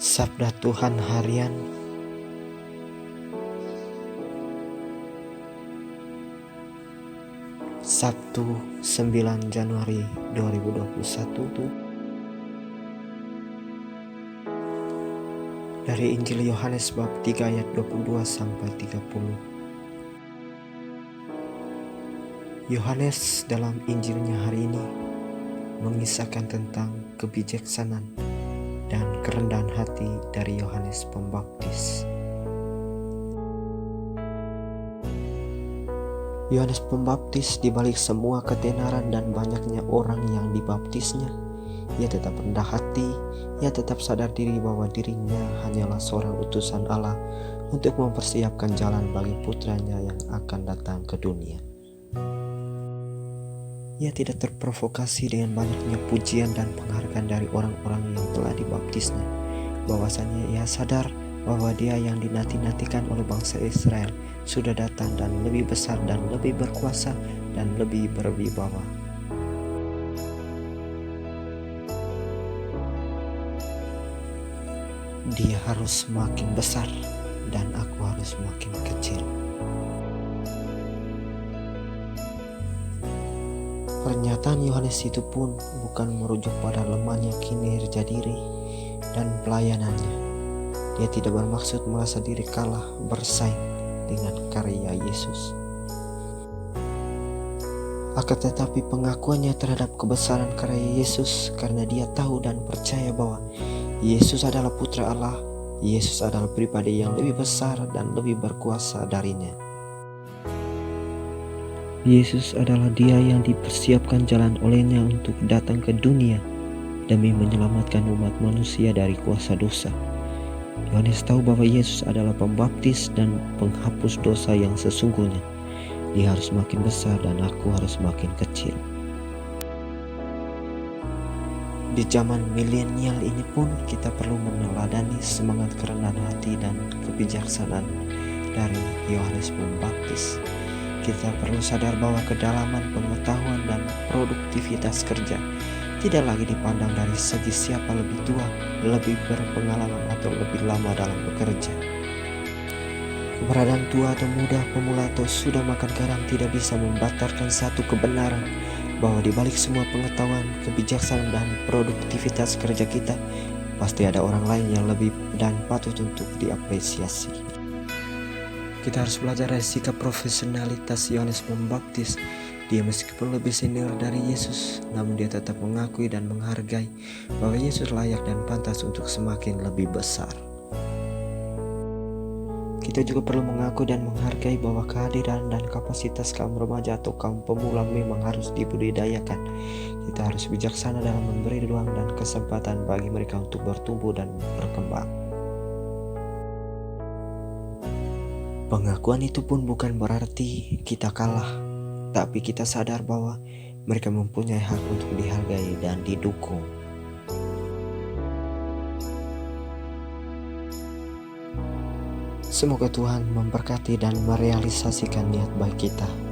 Sabda Tuhan Harian Sabtu 9 Januari 2021 dari Injil Yohanes bab 3 ayat 22 sampai 30. Yohanes dalam Injilnya hari ini mengisahkan tentang kebijaksanaan dan kerendahan hati dari Yohanes Pembaptis. Yohanes Pembaptis di balik semua ketenaran dan banyaknya orang yang dibaptisnya, ia tetap rendah hati, ia tetap sadar diri bahwa dirinya hanyalah seorang utusan Allah untuk mempersiapkan jalan bagi putranya yang akan datang ke dunia. Ia tidak terprovokasi dengan banyaknya pujian dan penghargaan dari orang-orang yang telah dibaptisnya. Bahwasanya ia sadar bahwa dia yang dinanti-nantikan oleh bangsa Israel sudah datang dan lebih besar dan lebih berkuasa dan lebih berwibawa. Dia harus semakin besar dan aku harus semakin kecil. Pernyataan Yohanes itu pun bukan merujuk pada lemahnya kinerja diri dan pelayanannya. Dia tidak bermaksud merasa diri kalah bersaing dengan karya Yesus. Akan tetapi pengakuannya terhadap kebesaran karya Yesus karena dia tahu dan percaya bahwa Yesus adalah putra Allah, Yesus adalah pribadi yang lebih besar dan lebih berkuasa darinya. Yesus adalah Dia yang dipersiapkan jalan olehnya untuk datang ke dunia demi menyelamatkan umat manusia dari kuasa dosa. Yohanes tahu bahwa Yesus adalah pembaptis dan penghapus dosa yang sesungguhnya. Dia harus makin besar dan aku harus makin kecil. Di zaman milenial ini pun kita perlu meneladani semangat kerendahan hati dan kebijaksanaan dari Yohanes Pembaptis. Kita perlu sadar bahwa kedalaman pengetahuan dan produktivitas kerja tidak lagi dipandang dari segi siapa lebih tua, lebih berpengalaman atau lebih lama dalam bekerja. Keberadaan tua atau muda, pemula atau sudah makan garam tidak bisa membatalkan satu kebenaran bahwa di balik semua pengetahuan, kebijaksanaan dan produktivitas kerja kita pasti ada orang lain yang lebih dan patut untuk diapresiasi. Kita harus belajar dari sikap profesionalitas Yohanes Pembaptis. Dia meskipun lebih senior dari Yesus, namun dia tetap mengakui dan menghargai bahwa Yesus layak dan pantas untuk semakin lebih besar. Kita juga perlu mengaku dan menghargai bahwa kehadiran dan kapasitas kaum remaja atau kaum pemula memang harus dibudidayakan. Kita harus bijaksana dalam memberi ruang dan kesempatan bagi mereka untuk bertumbuh dan berkembang. Pengakuan itu pun bukan berarti kita kalah, tapi kita sadar bahwa mereka mempunyai hak untuk dihargai dan didukung. Semoga Tuhan memberkati dan merealisasikan niat baik kita.